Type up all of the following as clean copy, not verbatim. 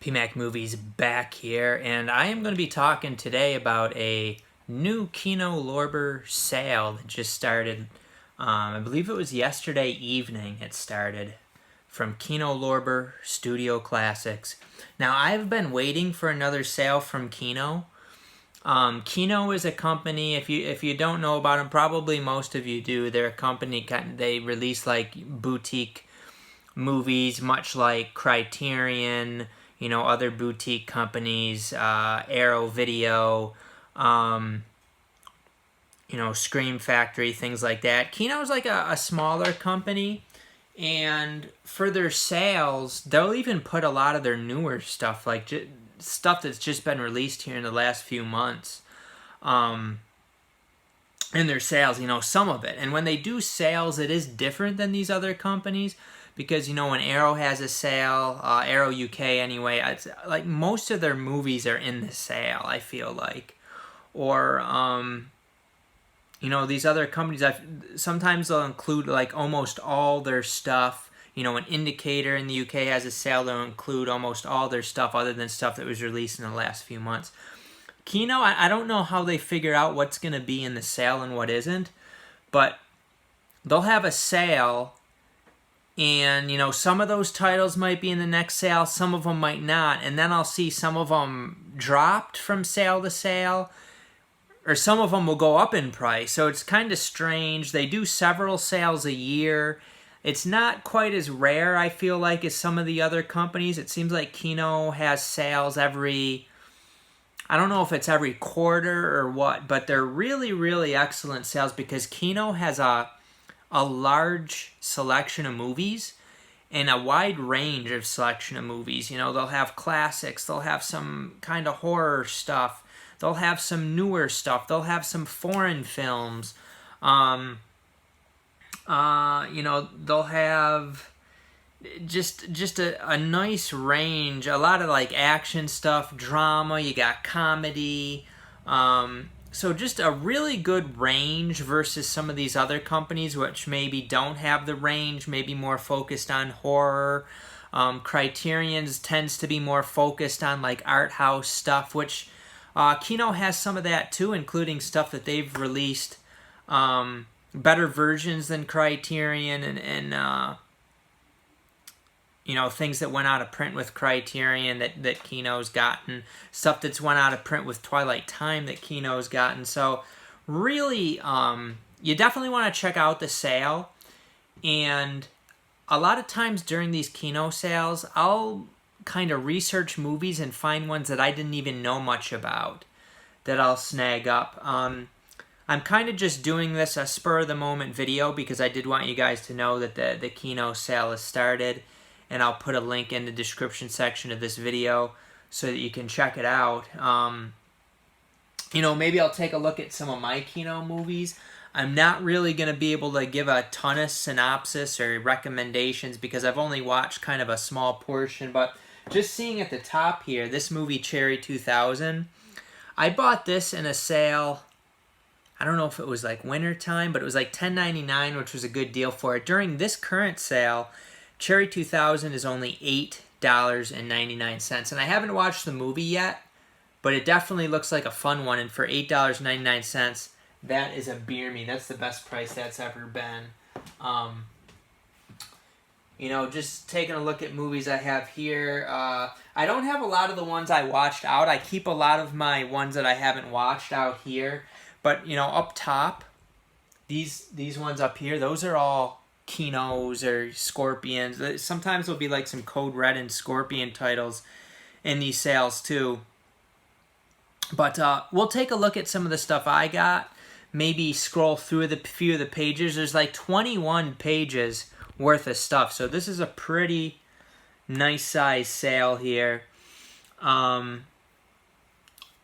PMacMovies back here, and I am going to be talking today about a new Kino Lorber sale that just started. I believe it was yesterday evening it started, from Kino Lorber Studio Classics. Now, I've been waiting for another sale from Kino. Kino is a company, if you don't know about them, probably most of you do. They're a company, they release like boutique movies, much like Criterion, other boutique companies, Arrow Video, Scream Factory, things like that. Kino's like a smaller company, and for their sales, they'll even put a lot of their newer stuff, like stuff that's just been released here in the last few months, in their sales, some of it. And when they do sales, it is different than these other companies. Because, when Arrow has a sale, Arrow UK anyway, it's like most of their movies are in the sale, I feel like. Or, these other companies, sometimes they'll include like almost all their stuff. An Indicator in the UK has a sale, they'll include almost all their stuff other than stuff that was released in the last few months. Kino, I don't know how they figure out what's going to be in the sale and what isn't, but they'll have a sale. And, some of those titles might be in the next sale, some of them might not. And then I'll see some of them dropped from sale to sale, or some of them will go up in price. So it's kind of strange. They do several sales a year. It's not quite as rare, I feel like, as some of the other companies. It seems like Kino has sales I don't know if it's every quarter or what, but they're really, really excellent sales because Kino has a large selection of movies and a wide range of selection of movies. They'll have classics, they'll have some kind of horror stuff, they'll have some newer stuff, they'll have some foreign films, they'll have just a nice range, a lot of like action stuff, drama, you got comedy, so just a really good range versus some of these other companies which maybe don't have the range, maybe more focused on horror. Criterion's tends to be more focused on like art house stuff, which Kino has some of that too, including stuff that they've released better versions than Criterion and things that went out of print with Criterion that Kino's gotten, stuff that's went out of print with Twilight Time that Kino's gotten. So really, you definitely want to check out the sale. And a lot of times during these Kino sales, I'll kind of research movies and find ones that I didn't even know much about that I'll snag up. I'm kind of just doing this a spur-of-the-moment video because I did want you guys to know that the Kino sale has started. And I'll put a link in the description section of this video so that you can check it out. Maybe I'll take a look at some of my Kino movies. I'm not really going to be able to give a ton of synopsis or recommendations because I've only watched kind of a small portion. But just seeing at the top here, this movie, Cherry 2000, I bought this in a sale. I don't know if it was like winter time, but it was like $10.99, which was a good deal for it. During this current sale, Cherry 2000 is only $8.99, and I haven't watched the movie yet, but it definitely looks like a fun one, and for $8.99, that is a beer me. That's the best price that's ever been. Just taking a look at movies I have here, I don't have a lot of the ones I watched out. I keep a lot of my ones that I haven't watched out here, but, up top, these ones up here, those are all Kinos or Scorpions. Sometimes there'll be like some Code Red and Scorpion titles in these sales too. But we'll take a look at some of the stuff I got. Maybe scroll through the few of the pages. There's like 21 pages worth of stuff. So this is a pretty nice size sale here.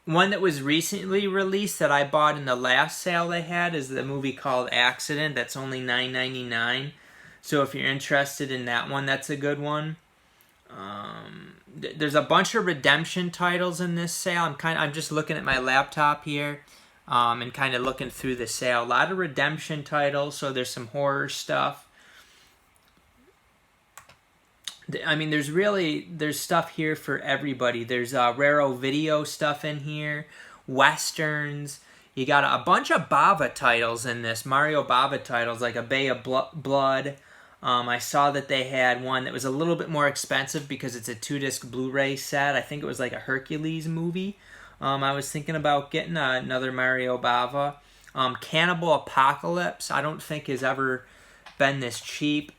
One that was recently released that I bought in the last sale they had is the movie called Accident. That's only $9.99. So if you're interested in that one, that's a good one. There's a bunch of redemption titles in this sale. I'm just looking at my laptop here, and kind of looking through the sale. A lot of redemption titles. So there's some horror stuff. I mean, there's stuff here for everybody. There's Raro video stuff in here, westerns. You got a bunch of Bava titles in this, Mario Bava titles, like A Bay of Blood. I saw that they had one that was a little bit more expensive because it's a 2-disc Blu-ray set. I think it was like a Hercules movie. I was thinking about getting another Mario Bava. Cannibal Apocalypse, I don't think has ever been this cheap.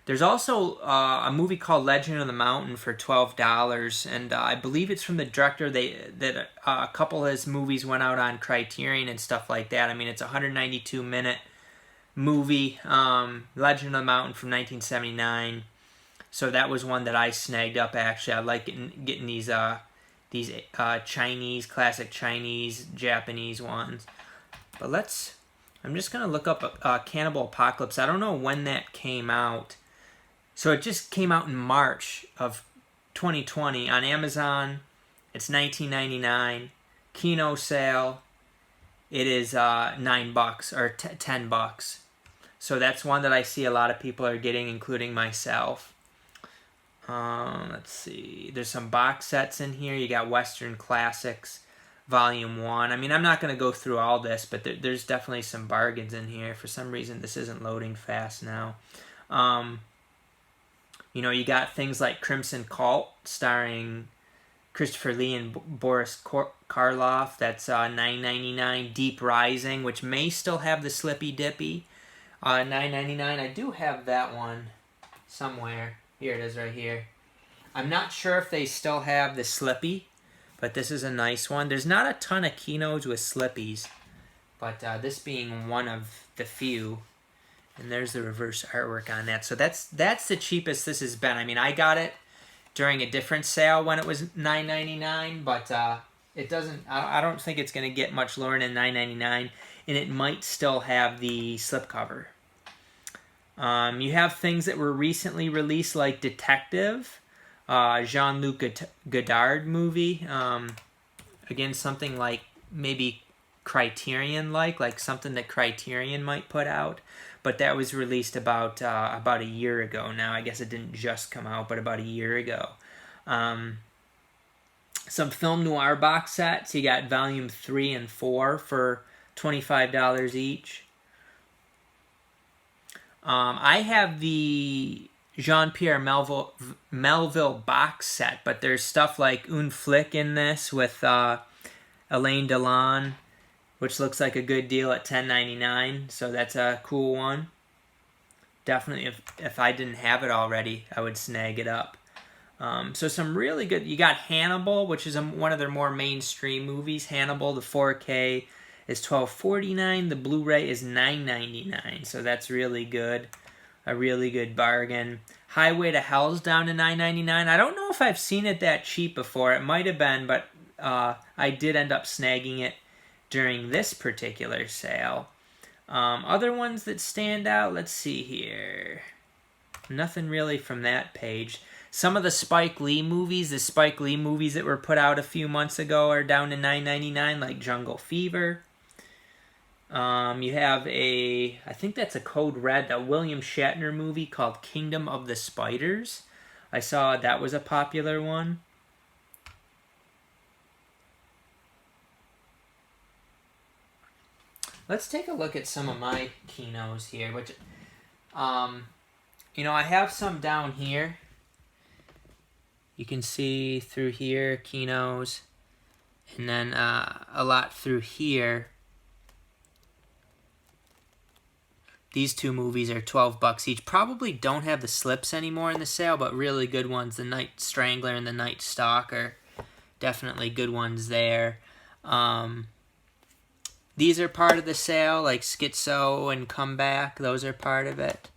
There's also a movie called Legend of the Mountain for $12, and I believe it's from the director. That a couple of his movies went out on Criterion and stuff like that. I mean, it's a 192-minute movie, Legend of the Mountain from 1979. So that was one that I snagged up. Actually, I like getting these Chinese, classic Chinese, Japanese ones. But I'm just gonna look up Cannibal Apocalypse. I don't know when that came out. So it just came out in March of 2020 on Amazon. It's $19.99. Kino sale. It is $9 or $10. So that's one that I see a lot of people are getting, including myself. Let's see. There's some box sets in here. You got Western Classics, Volume 1. I mean, I'm not going to go through all this, but there's definitely some bargains in here. For some reason, this isn't loading fast now. You know, you got things like Crimson Cult, starring Christopher Lee and Boris Karloff. That's $9.99. Deep Rising, which may still have the Slippy Dippy. $9.99. I do have that one somewhere. Here it is right here. I'm not sure if they still have the Slippy, but this is a nice one. There's not a ton of Kinos with Slippies, but this being one of the few. And there's the reverse artwork on that. So that's the cheapest this has been. I mean, I got it during a different sale when it was $9.99, but it doesn't. I don't think it's going to get much lower than $9.99, and it might still have the slipcover. You have things that were recently released, like Detective, Jean-Luc Godard movie. Again, something like maybe Criterion-like something that Criterion might put out. But that was released about a year ago now. I guess it didn't just come out, but about a year ago. Some film noir box sets. You got volume 3 and 4 for $25 each. I have the Jean-Pierre Melville box set, but there's stuff like Un Flic in this with Alain Delon, which looks like a good deal at $10.99, so that's a cool one. Definitely, if I didn't have it already, I would snag it up. So some really good... You got Hannibal, which is one of their more mainstream movies. Hannibal, the 4K, is $12.49. The Blu-ray is $9.99, so that's really good. A really good bargain. Highway to Hell's down to $9.99. I don't know if I've seen it that cheap before. It might have been, but I did end up snagging it during this particular sale. Other ones that stand out, let's see here. Nothing really from that page. Some of the Spike Lee movies that were put out a few months ago are down to $9.99, like Jungle Fever. You have I think that's a Code Red, a William Shatner movie called Kingdom of the Spiders. I saw that was a popular one. Let's take a look at some of my Kinos here, which, you know, I have some down here. You can see through here, Kinos, and then a lot through here. These two movies are $12 each. Probably don't have the slips anymore in the sale, but really good ones. The Night Strangler and the Night Stalker, definitely good ones there. These are part of the sale, like Schizo and Comeback. Those are part of it.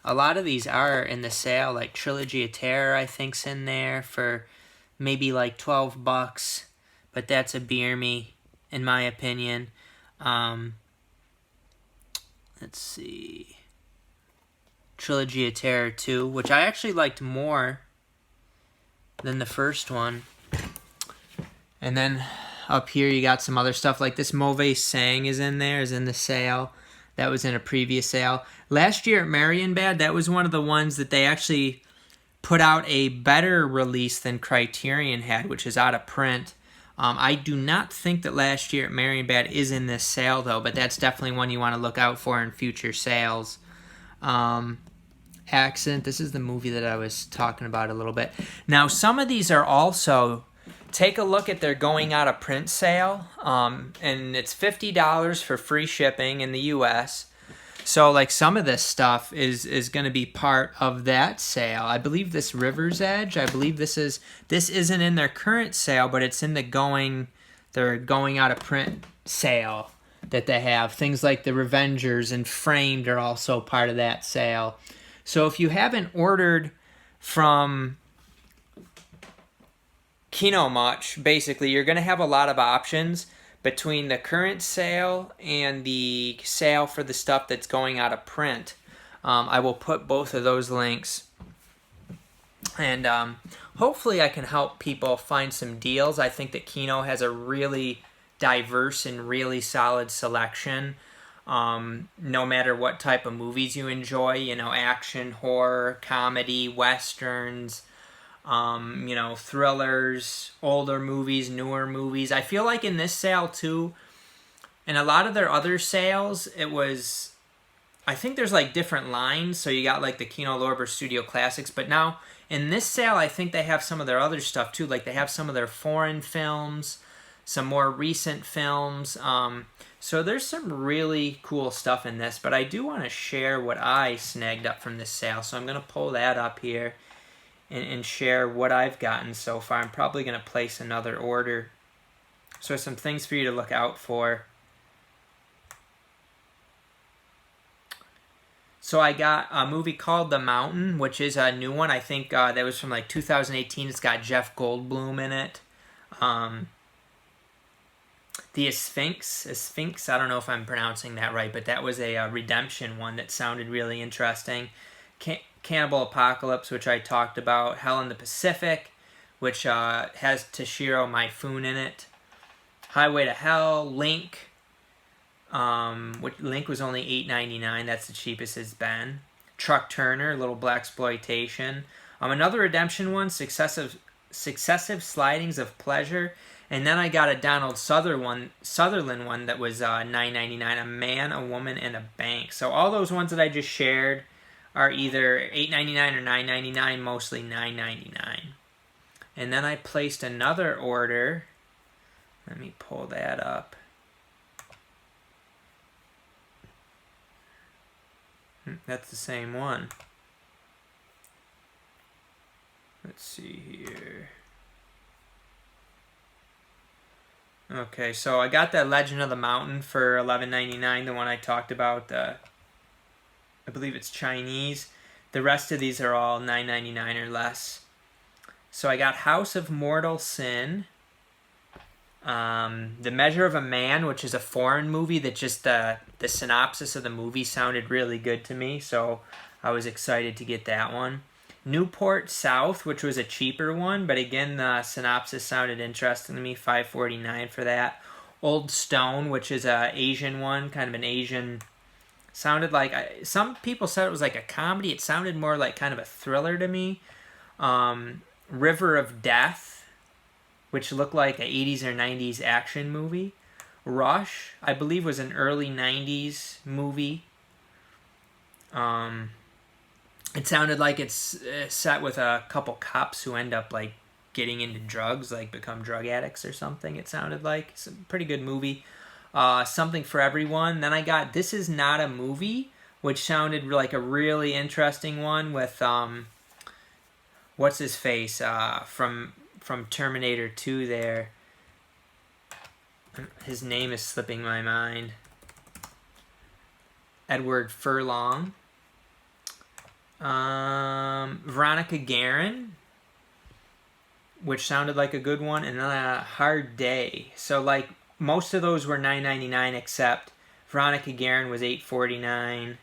A lot of these are in the sale, like Trilogy of Terror, I think's in there for maybe like $12. But that's a beer me, in my opinion. Let's see. Trilogy of Terror 2, which I actually liked more than the first one. And then up here you got some other stuff like this Mauvais Sang is in there, is in the sale. That was in a previous sale. Last year at Mariann, that was one of the ones that they actually put out a better release than Criterion had, which is out of print. I do not think that Last Year at Marienbad is in this sale, though, but that's definitely one you want to look out for in future sales. Accent, this is the movie that I was talking about a little bit. Now, some of these are also, take a look at their going out of print sale, and it's $50 for free shipping in the U.S., so, like, some of this stuff is going to be part of that sale. I believe this River's Edge, I believe this isn't in their current sale, but it's in their going out of print sale that they have. Things like the Revengers and Framed are also part of that sale. So if you haven't ordered from Kino much, basically, you're going to have a lot of options between the current sale and the sale for the stuff that's going out of print. I will put both of those links. And hopefully I can help people find some deals. I think that Kino has a really diverse and really solid selection. No matter what type of movies you enjoy, you know, action, horror, comedy, westerns, you know, thrillers, older movies, newer movies. I feel like in this sale too, and a lot of their other sales, it was, I think there's like different lines. So you got like the Kino Lorber Studio Classics, but now in this sale, I think they have some of their other stuff too. Like they have some of their foreign films, some more recent films. So there's some really cool stuff in this, but I do want to share what I snagged up from this sale. So I'm going to pull that up here and share what I've gotten so far. I'm probably going to place another order. So some things for you to look out for. So I got a movie called The Mountain, which is a new one. I think that was from like 2018. It's got Jeff Goldblum in it. The Sphinx, I don't know if I'm pronouncing that right, but that was a redemption one that sounded really interesting. Cannibal Apocalypse, which I talked about. Hell in the Pacific, which has Toshiro Mifune in it. Highway to Hell, Link. Which Link was only $8.99. That's the cheapest it's been. Truck Turner, little blaxploitation. Another redemption one, Successive Slidings of Pleasure. And then I got a Donald Sutherland one that was $9.99. A Man, a Woman, and a Bank. So all those ones that I just shared are either $8.99 or $9.99, mostly $9.99. And then I placed another order. Let me pull that up. That's the same one. Let's see here. Okay, so I got that Legend of the Mountain for $11.99, the one I talked about. I believe it's Chinese. The rest of these are all $9.99 or less. So I got House of Mortal Sin. The Measure of a Man, which is a foreign movie that just the synopsis of the movie sounded really good to me, so I was excited to get that one. Newport South, which was a cheaper one, but again, the synopsis sounded interesting to me, $5.49 for that. Old Stone, which is a Asian one, kind of an Asian, sounded like, some people said it was like a comedy, it sounded more like kind of a thriller to me. River of Death, which looked like an 80s or 90s action movie. Rush, I believe, was an early 90s movie. It sounded like it's set with a couple cops who end up like getting into drugs, like become drug addicts or something. It sounded like it's a pretty good movie. Something for Everyone. Then I got This Is Not a Movie, which sounded like a really interesting one with what's his face from Terminator 2 there. His name is slipping my mind. Edward Furlong. Veronica Guerin, which sounded like a good one, and then A Hard Day. So like most of those were $9.99 except Veronica Guerin was $8.49.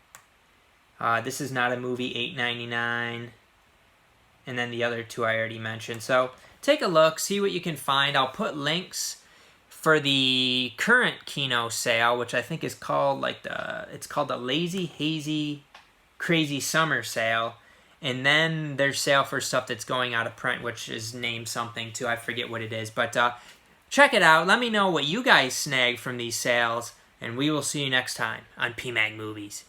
This Is Not a Movie, $8.99. And then the other two I already mentioned. So take a look, see what you can find. I'll put links for the current Kino sale, which I think is called like it's called the Lazy Hazy Crazy Summer Sale, And then there's sale for stuff that's going out of print, which is named something too. I forget what it is. But check it out. Let me know what you guys snag from these sales. And we will see you next time on PMacMovies.